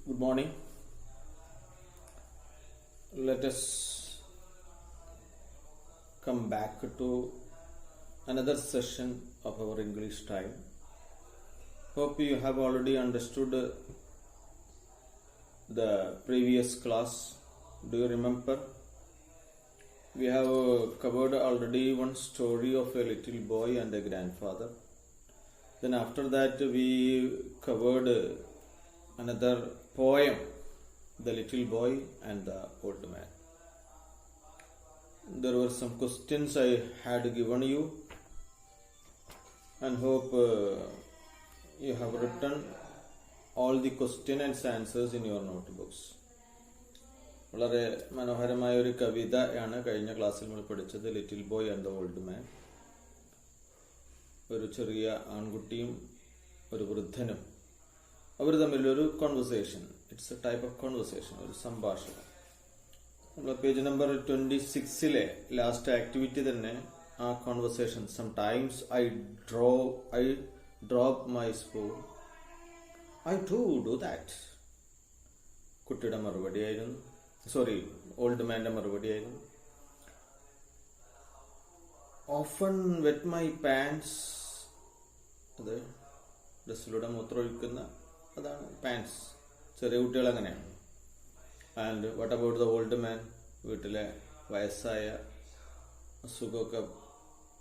Good morning. Let us come back to another session of our English time. Hope you have already understood the previous class. Do you remember? We have covered already one story of a little boy and a grandfather. Then after that we covered another poem, The Little Boy and the Old Man. There were some questions I had given you and hope you have written all the question and answers in your notebooks. വളരെ മനോഹരമായ ഒരു കവിതയാണ് കഴിഞ്ഞ ക്ലാസ്സിൽ നമ്മൾ പഠിച്ചത്, little boy and the old മാൻ. ഒരു ചെറിയ ആൺകുട്ടിയും ഒരു വൃദ്ധനും അവർ തമ്മിലൊരു conversation. It's A type of conversation, ഒരു സംഭാഷണം. നമ്മൾ പേജ് നമ്പർ 26 ലാസ്റ്റ് ആക്ടിവിറ്റി തന്നെ ആ conversation. Sometimes I drop my spoon, I to do that. കുട്ടിയുടെ മറുപടിയായിരുന്നു, ഓൾഡ് മാൻ്റെ മറുപടിയായിരുന്നു. ഓഫൺ വെറ്റ് മൈ പാൻസ്, അത് ഡ്രസ്സിലൂടെ മൂത്രമൊഴിക്കുന്ന അതാണ് പാൻസ്. ചെറിയ കുട്ടികൾ അങ്ങനെയാണ്. And what about the old man, വീട്ടിലെ വയസ്സായ അസുഖമൊക്കെ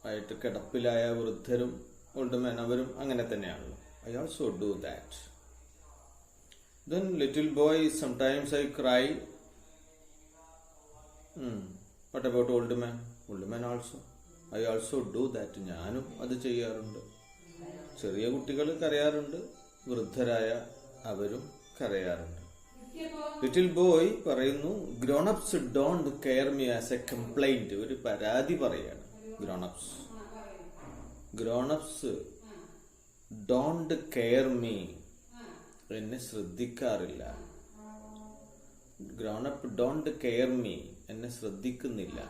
ആയിട്ട് കിടപ്പിലായ വൃദ്ധരും ഓൾഡ് മാൻ അവരും അങ്ങനെ തന്നെയാണല്ലോ. I also do that. Then little boy, sometimes I cry. What about old man, old man also, I also do that. ഞാനും അത് ചെയ്യാറുണ്ട്. ചെറിയ കുട്ടികൾ കരയാറുണ്ട്, വൃദ്ധരായ അവരും കരയാറുണ്ട്. ലിറ്റിൽ ബോയ് പറയുന്നു, grown-ups don't care me as A complaint. ഒരു പരാതി പറയാണ്. ഗ്രോണപ്സ് ഡോണ്ട് കെയർ മീ, എന്നെ ശ്രദ്ധിക്കാറില്ല. ഗ്രോണപ്പ് ഡോണ്ട് കെയർ മീ, എന്നെ ശ്രദ്ധിക്കുന്നില്ല.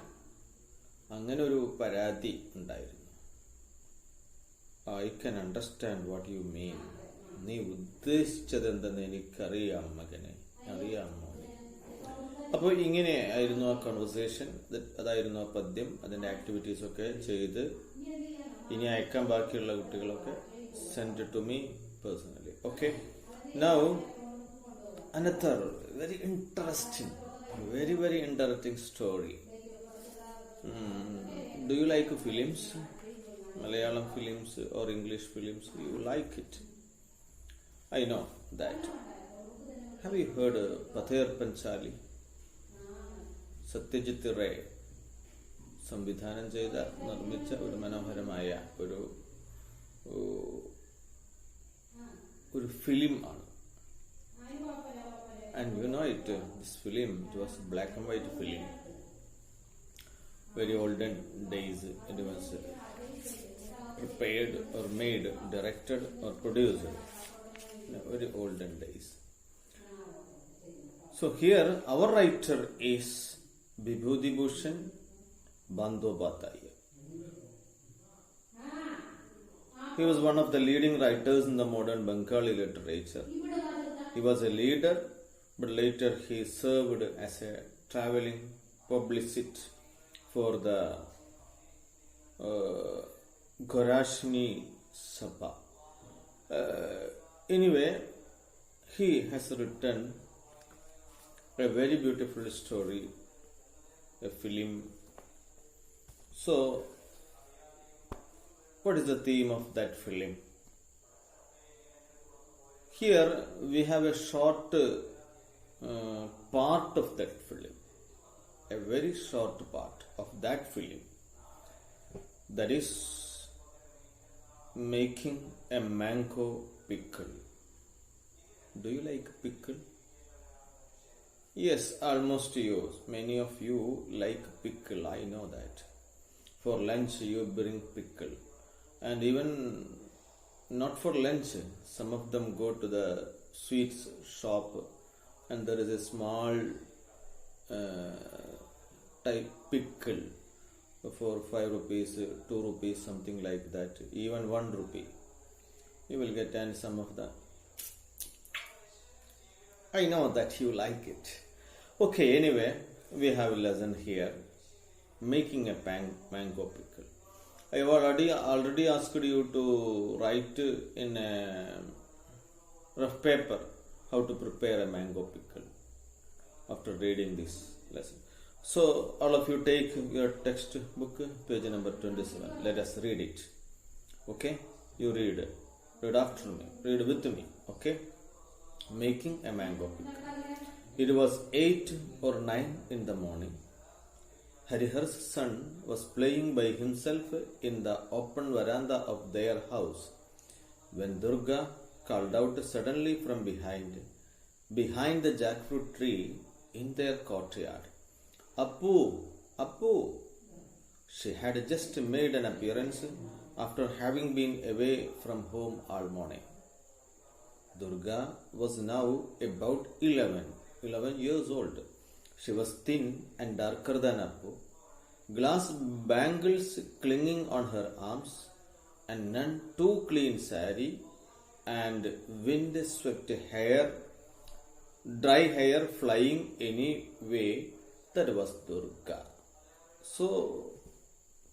അങ്ങനെ ഒരു പരാതി ഉണ്ടായിരുന്നു. I can understand what you mean. നീ ഉദ്ദേശിച്ചത് എന്തെന്ന് എനിക്കറിയാം മകനെ, അറിയാം മോനെ. അപ്പോൾ ഇങ്ങനെ ആയിരുന്നു ആ കോൺവെർസേഷൻ. അതായിരുന്നു ആ പദ്യം. അതിൻ്റെ ആക്ടിവിറ്റീസ് ഒക്കെ ചെയ്ത് ഇനി അയക്കാൻ ബാക്കിയുള്ള കുട്ടികളൊക്കെ send to me personally. Okay, now another very interesting story. Do you like films? Malayalam films or English films? You like it, I know that. Have you heard Pather Panchali? Satyajit Ray സംവിധാനം ചെയ്ത നിർമ്മിച്ച ഒരു മനോഹരമായ ഒരു ഫിലിം ആണ്. And you know it, this film, it was a black and white film. Very olden days it was prepared or made, directed or produced. Very olden days. So here our writer is Vibhuti Bhushan Bandyopadhyay. He was one of the leading writers in the modern Bengali literature. He was a leader, but later he served as a traveling publicist for the Gorashni Sabha. Anyway, he has written a very beautiful story, a film. So, what is the theme of that film? Here we have a short part of that film, a very short part of that film, that is making a mango pickle. Do you like pickle? Yes, almost you. Many of you like pickle, I know that. For lunch you bring pickle, and even not for lunch, some of them go to the sweets shop and there is a small type pickle for 5 rupees, 2 rupees, something like that, even 1 rupee you will get, and some of the I know that you like it. Okay, anyway, we have a lesson here. Making a mango pickle. I have already asked you to write in a rough paper how to prepare a mango pickle after reading this lesson. So all of you take your textbook, page number 27. Let us read it. Okay? You read. Read after me. Read with me. Okay? Making a mango pickle. It was 8 or 9 in the morning. Harihar's son was playing by himself in the open veranda of their house when Durga called out suddenly from behind the jackfruit tree in their courtyard. Appu! Appu! She had just made an appearance after having been away from home all morning. Durga was now about 11 years old. She was thin and darker than Appu, glass bangles clinging on her arms, and none too clean saree, and wind-swept hair, dry hair flying any way. That was Durga. So,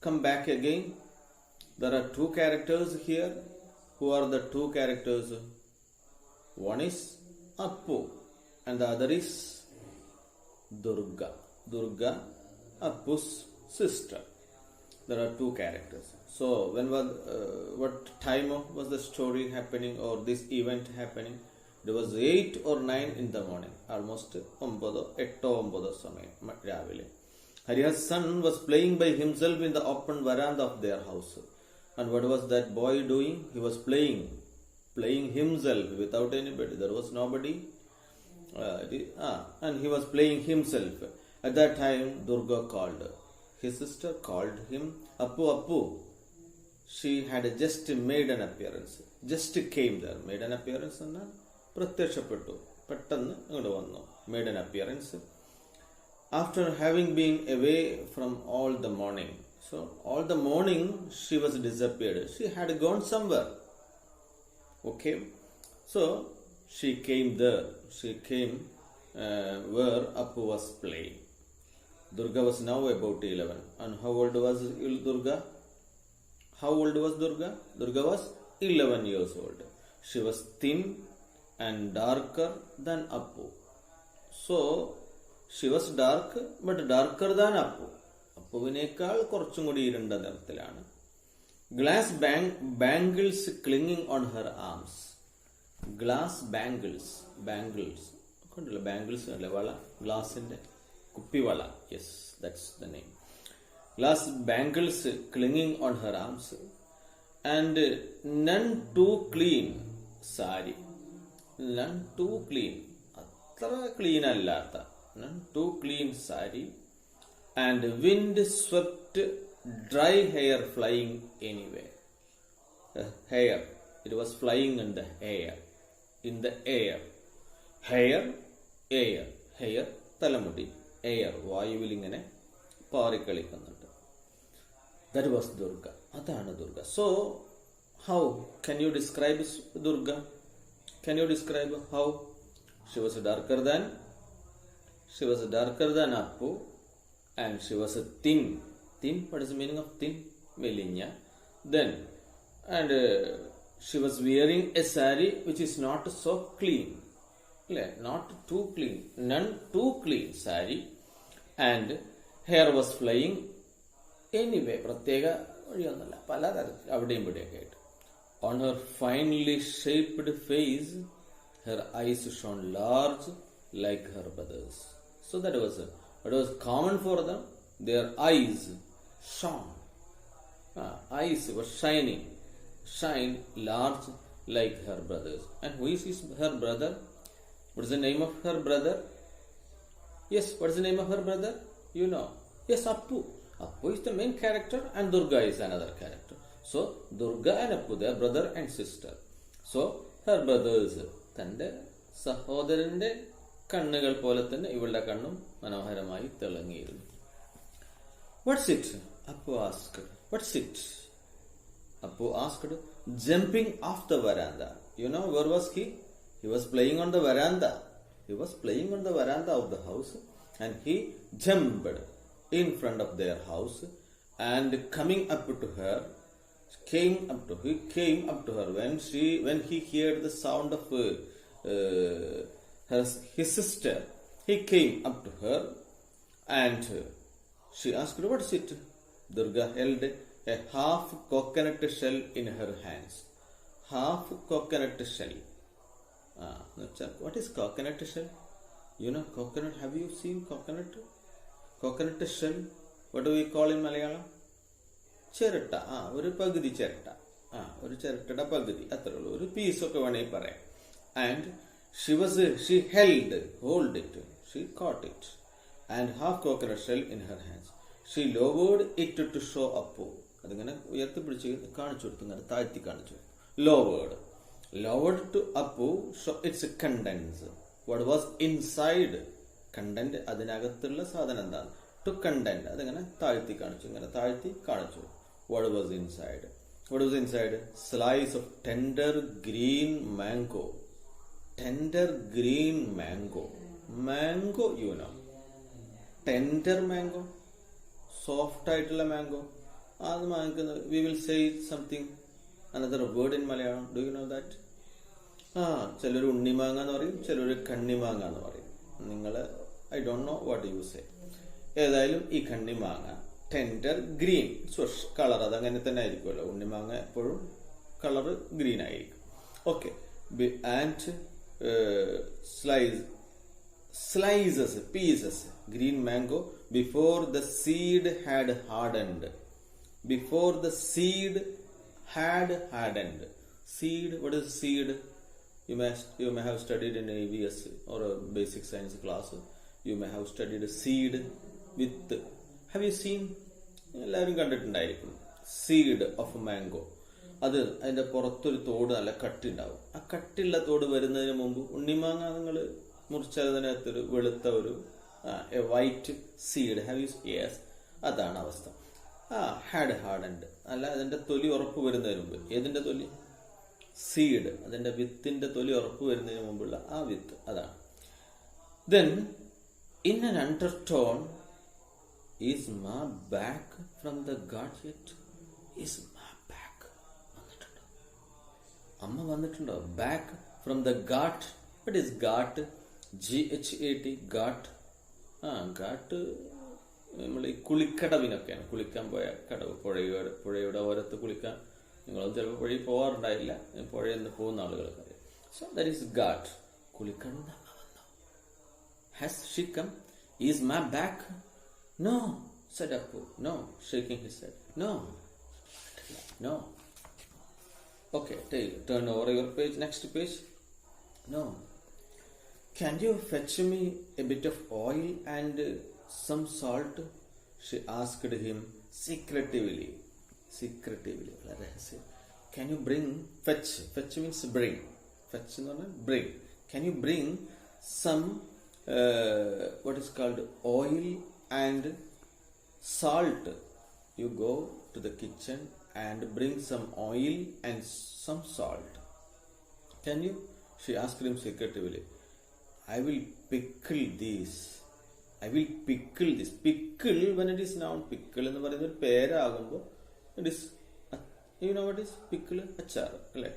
come back again. There are two characters here. Who are the two characters? One is Appu and the other is Durga. Durga, Appu's sister. There are two characters. So, what time was the story happening or this event happening? It was 8 or 9 in the morning. Almost 9 സമയം രാവിലെ. Harihar's son was playing by himself in the open veranda of their house. And what was that boy doing? He was playing himself without anybody. There was nobody. And he was playing himself. At that time, Durga called. His sister called him, Appu, Appu. She had just made an appearance. Just came there. Made an appearance. പ്രത്യക്ഷപ്പെട്ടു. പെട്ടെന്ന് ഇങ്ങോട്ട് വന്നു. Made an appearance. After having been away from all the morning. So, all the morning she was disappeared. She had gone somewhere. Okay. So, she came there. She came where Appu was playing. Durga was now about 11. And how old was Durga? How old was Durga? Durga was 11 years old. She was thin and darker than Appu. So, she was dark but darker than Appu. അപ്പുവിനേക്കാൾ കുറച്ചും കൂടി ഇരുണ്ട നിറത്തിലാണ്. Glass bangles clinging on her arms. Glass bangles കണ്ടില്ല, bangles അല്ലേ, വള, ഗ്ലാസിന്റെ കുപ്പിവള. Yes, that's the name. Glass bangles clinging on her arms and none too clean sari. None too clean, അത്ര ക്ലീൻ അല്ലാത്ത, none too clean sari. And wind swept dry hair flying anywhere. Hair, it was flying in the air. In the air. Hair, air. Hair, തലമുടി. Air, വായുവിൽ ഇങ്ങനെ പാറിക്കളിക്കുന്നുണ്ട്. That was Durga. അതാണ് Durga. So, how can you describe Durga? Can you describe how? She was darker than Appu. And she was a thin. Thin, what is the meaning of thin? Melinya. Then, and she was wearing a saree which is not so clean. Not too clean. None too clean saree. And hair was flying anyway. പ്രത്യേക വഴിയൊന്നുമല്ല, പലതരത്തിൽ അവിടെയും ഇവിടെയൊക്കെ ആയിട്ട്. On her finely shaped face, her eyes shone large like her brothers. So that was common for them. Their eyes shone. Eyes were shine large like her brothers. And who is her brother? What is the name of her brother? Yes, what is the name of her brother? You know. Yes, Appu. Appu is the main character and Durga is another character. So, Durga and Appu, they are brother and sister. So, her brothers, തൻ്റെ സഹോദരൻ്റെ കണ്ണുകൾ പോലെ തന്നെ ഇവളുടെ കണ്ണും മനോഹരമായി തിളങ്ങിയിരുന്നു. What's it? Appu asked. What's it? Appu asked, jumping off the veranda. You know, where was he? He was playing on the veranda. He was playing on the veranda of the house and he jumped in front of their house and came up to her when he heard the sound of his sister. He came up to her and she asked, "What is it?" Durga held a half coconut shell in her hands. Half coconut shell. What is coconut shell? You know coconut. Have you seen coconut? Coconut shell. What do we call in Malayalam? ചിരട്ട. ഒരു പകുതി ചിരട്ട. ഒരു ചിരട്ടയുടെ പകുതി അത്രേ ഉള്ളൂ. ഒരു പീസൊക്കെ വേണമെങ്കിൽ പറയാം. And she hold it. She caught it. And half coconut shell in her hands. She lowered it to show Appu. അതിങ്ങനെ ഉയർത്തി പിടിച്ച് കാണിച്ചു കൊടുത്തു. ഇങ്ങനെ താഴ്ത്തി കാണിച്ചു. Lowered to Appu, show its contents. What was inside? Content അതിനകത്തുള്ള സാധനം എന്താണ്? To content. അതിങ്ങനെ താഴ്ത്തി കാണിച്ചു. ഇങ്ങനെ താഴ്ത്തി കാണിച്ചു. What was inside? What was inside? Slice of tender green mango. Tender green mango. Mango, you know. Tender mango. Soft ആയിട്ടുള്ള mango. അത് വാങ്ങിക്കുന്നത്. We will say something. Another word in Malayalam. Do you know that? ചിലർ ഉണ്ണിമാങ്ങ എന്ന് പറയും, ചിലർ കണ്ണിമാങ്ങ എന്ന് പറയും. നിങ്ങൾ I don't know what you say. ഏതായാലും ഈ കണ്ണിമാങ്ങ ടെൻഡർ ഗ്രീൻ കളർ, അതങ്ങനെ തന്നെ ആയിരിക്കുമല്ലോ. ഉണ്ണിമാങ്ങ എപ്പോഴും കളർ ഗ്രീൻ ആയിരിക്കും. Okay. And slices, pieces, green mango before the seed had hardened. Before the seed had hardened. Seed, what is seed? You may have studied in AVS or a basic science class. You may have studied seed with. Have you seen? എല്ലാവരും കണ്ടിട്ടുണ്ടായിരിക്കും. Seed of mango. അത് അതിന്റെ പുറത്തൊരു തോട് നല്ല കട്ടിണ്ടാവും. ആ കട്ടിയുള്ള തോട് വരുന്നതിന് മുമ്പ് ഉണ്ണിമാങ്ങ നിങ്ങൾ മുറിച്ചതിനകത്തൊരു വെളുത്ത ഒരു white seed. Have you? Yes, അതാണ് അവസ്ഥ. ഹാഡ് ഹാർഡൻഡ് അല്ല, അതിന്റെ തൊലി ഉറപ്പ് വരുന്നതിന് മുമ്പ്. ഏതിന്റെ തൊലി? സീഡ്. അതിന്റെ വിത്തിന്റെ തൊലി ഉറപ്പ് വരുന്നതിന് മുമ്പുള്ള ആ വിത്ത്, അതാണ്. Then in an undertone, is ma back from the ghat yet? Is ma back? വന്നിട്ടുണ്ടോ? അമ്മ വന്നിട്ടുണ്ടോ? Back from the ghat. What is ghat? GHAT. ghat. ghat നമ്മൾ ഈ കുളിക്കടവിനൊക്കെയാണ്. കുളിക്കാൻ പോയ കടവ്, പുഴയുടെ ഓരത്ത് കുളിക്കാൻ. നിങ്ങളൊന്നും ചിലപ്പോൾ പുഴയിൽ പോകാറുണ്ടായില്ല. പുഴയിൽ നിന്ന് പോകുന്ന ആളുകളൊക്കെ അറിയാം. So that is ghat. കുളിക്കടവ്. Has she come? Is ma back? No, said Appu. No, shaking his head. No. Okay, turn over your page. Next page. No. Can you fetch me a bit of oil and some salt? She asked him secretively. Can you bring? Fetch. Fetch means bring. Fetch no, bring. Can you bring some what is called oil and salt? You go to the kitchen and bring some oil and some salt. Can you? She asked him secretively. I will pickle this. Pickle, when it is noun, pickle എന്ന് പറയുന്ന ഒരു പേരാകുമ്പോൾ it is, you know what is pickle? അച്ചാർ അല്ലേ?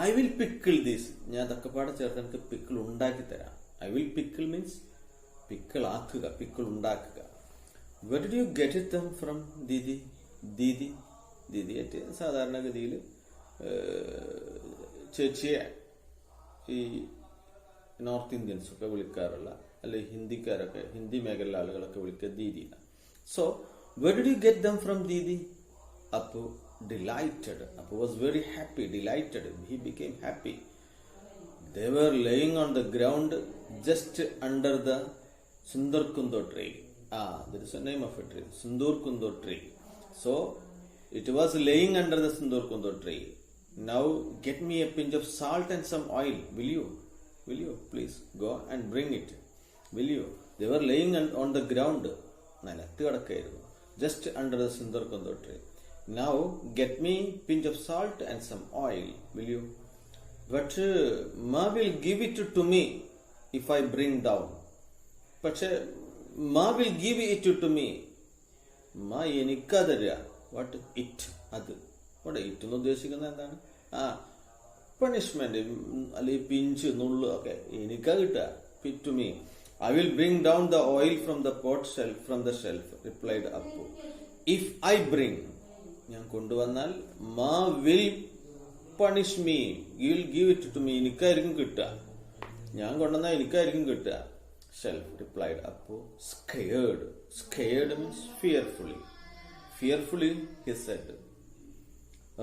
I will pickle this. ഞാൻ അതൊക്കെ പാടെ ചേർത്ത് എനിക്ക് പിക്കിൾ ഉണ്ടാക്കി തരാം. I will pickle means pickle ആക്കുക, പിക്കിൾ ഉണ്ടാക്കുക. Where did you get it from, didi? ദീദിയായിട്ട് സാധാരണഗതിയിൽ ചേച്ചിയെ ഈ നോർത്ത് ഇന്ത്യൻസ് ഒക്കെ വിളിക്കാറുള്ള, അല്ലെങ്കിൽ ഹിന്ദിക്കാരൊക്കെ, ഹിന്ദി മേഖലയിലെ ആളുകളൊക്കെ വിളിക്കുക ദീദിയാണ്. So where did you get them from, didi? Appu delighted. Appu was very happy, delighted. He became happy. They were laying on the ground just under the Sundur Kundo tree. There is a name of a tree, Sundur Kundo tree. So it was laying under the Sundur Kundo tree. Now get me a pinch of salt and some oil, will you? Please go and bring it. Will you? They were laying on the ground. Just under the Sundur Kundo tree. Now get me pinch of salt and some oil, will you? But Ma will give it to me if I bring down. പക്ഷെ ma will give it to me. Ma എനിക്കാ തരിക. What it? അത് അവിടെ it എന്ന് ഉദ്ദേശിക്കുന്നത് എന്താണ്? Punishment അല്ലെങ്കിൽ pinch നുള്ളു ഒക്കെ എനിക്കാ കിട്ടുക. It to me. I will bring down the oil from the pot shelf, from the shelf, replied Appu. If I bring, ഞാൻ കൊണ്ടുവന്നാൽ ma will punish me. You will give it to me. എനിക്കായിരിക്കും കിട്ടുക. ഞാൻ കൊണ്ടുവന്നാൽ എനിക്കായിരിക്കും കിട്ടുക. Shelf, replied Appu, scared. Scared means fearfully. Fearfully, he said,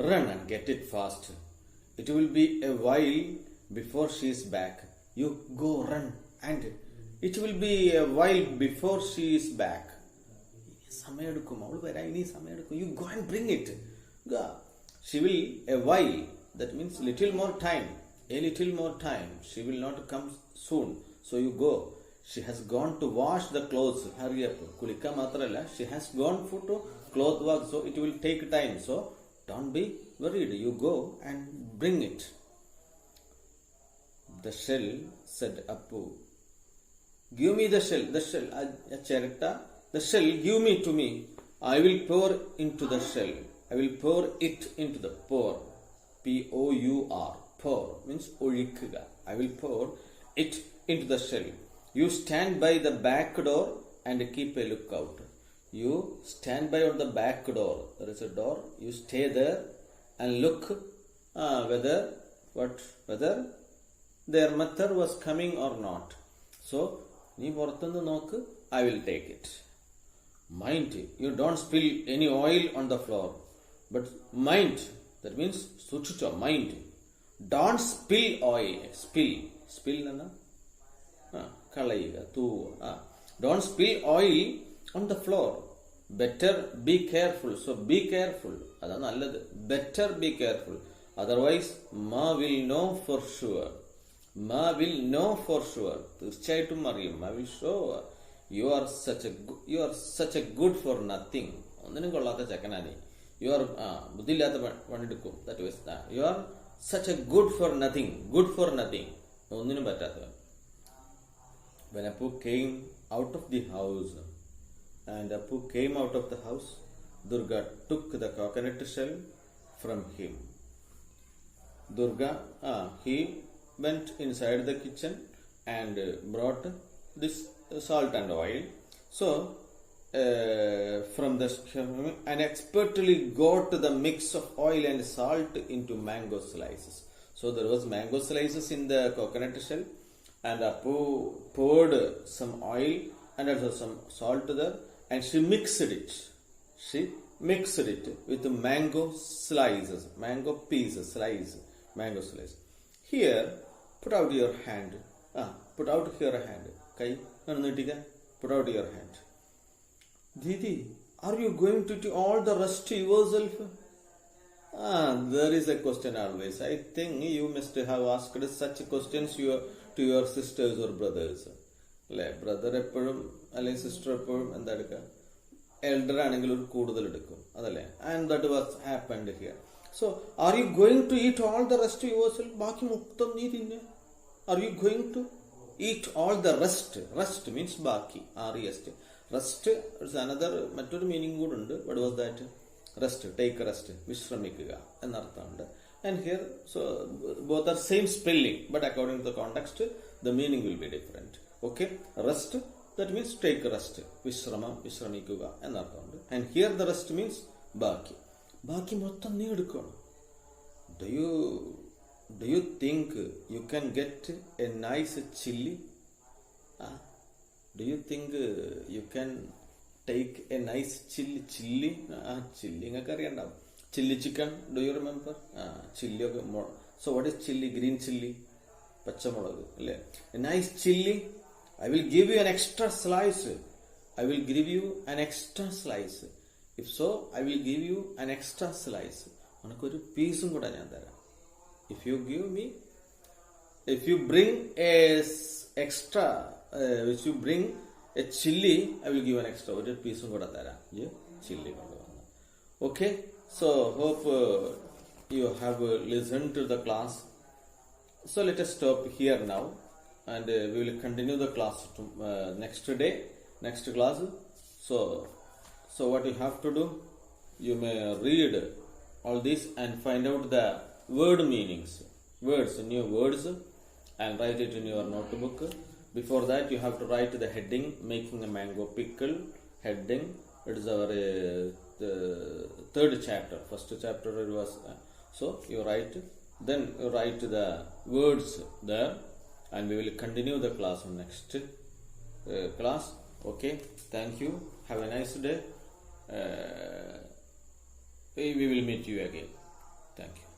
run and get it fast. It will be a while before she is back. You go run and it will be a while before she is back. സമയമെടുക്കും, അവൾ വരാൻ ഇനി സമയമെടുക്കും. You go and bring it. She will a while. That means little more time. A little more time. She will not come soon. So you go. She has gone to wash the clothes. Hurry up. കുളിക്കാൻ മാത്രമല്ല, she has gone for to cloth work. So it will take time. So don't be worried. You go and bring it. The shell, said Appu. Give me the shell. The shell. Charita. The shell. Give me to me. I will pour into the shell. I will pour it into the pour. P-O-U-R. Pour means ഒഴിക്കുക. I will pour it into the shell. You stand by the back door and keep a lookout. You stand by on the back door. There is a door. You stay there and look whether their mother was coming or not. So, നീ പുറത്തുനിന്ന് നോക്ക്. I will take it. Mind, you don't spill any oil on the floor. But mind, that means സൂക്ഷിച്ചോ. Mind, don't spill oil. Spill എന്നാ കളയുക, തൂവുക. Don't spill oil on the floor. Better be careful. So be careful. അതാണ് നല്ലത്. Better be careful. Otherwise, ma will know for sure. Ma will know for sure. തീർച്ചയായിട്ടും അറിയും. Ma will show. You are such a good for nothing. ഒന്നിനും കൊള്ളാത്ത ചെക്കനാനി. You are ബുദ്ധിയില്ലാത്ത പണിയെടുക്കും. That was you are such a good for nothing. Good for nothing. ഒന്നിനും പറ്റാത്തവൻ. When Appu came out of the house, Durga took the coconut shell from him. He went inside the kitchen and brought this salt and oil. So, from the and expertly got the mix of oil and salt into mango slices. So there was mango slices in the coconut shell. And Appu poured some oil and also some salt there, and she mixed it. With mango slices, mango pieces, mango slice. Here, put out your hand. Put out your hand. Kai, put out your hand. Didi, are you going to do all the rest yourself? There is a question always. I think you must have asked such questions to your sisters or brothers. അല്ലെ, brother എപ്പോഴും അല്ലെങ്കിൽ sister എപ്പോഴും എന്താ എടുക്കുക, elder ആണെങ്കിൽ ഒരു കൂടുതൽ എടുക്കും, അതല്ലേ? And that was happened here. So are you going to eat all the rest yourself? ബാക്കി മൊത്തം നീ തിന്നെ. Are you going to eat all the rest? Rest means ബാക്കി. REST. റെസ്റ്റ് അനദർ മറ്റൊരു മീനിങ് കൂടെ ഉണ്ട്. What was that? Rest, take rest, വിശ്രമിക്കുക എന്നർത്ഥമുണ്ട്. And here, so both are same spelling, but according to the context, the meaning will be different. Okay, rest, that means take rest. Vishramikuga എന്നർത്ഥമുണ്ട്. And here the rest means ബാക്കി മൊത്തം നീ എടുക്കണം. Do you think you can get a nice chili? Do you think you can take a nice chili? Chili നിങ്ങൾക്ക് അറിയണ്ടാവും. Chili chicken, do you remember? Chili. So what is chili? Green chili. Pachamulagu. A nice chili. I will give you an extra slice. If so, I will give you an extra slice. Anakku piece kuda njan tharam. If you bring a extra, if you bring a chili, I will give an extra. Oru piece kuda tharam. Chili kondu vannu. Okay. So, hope you have listened to the class. So, let us stop here now and we will continue the class next day, next class. So what you have to do, you may read all this and find out the word meanings, new words, and write it in your notebook. Before that, you have to write the heading, making a mango pickle heading. It is our third chapter. First chapter it was so you write, then you write the words there, and we will continue the class on next class. Okay, thank you. Have a nice day. We will meet you again. Thank you.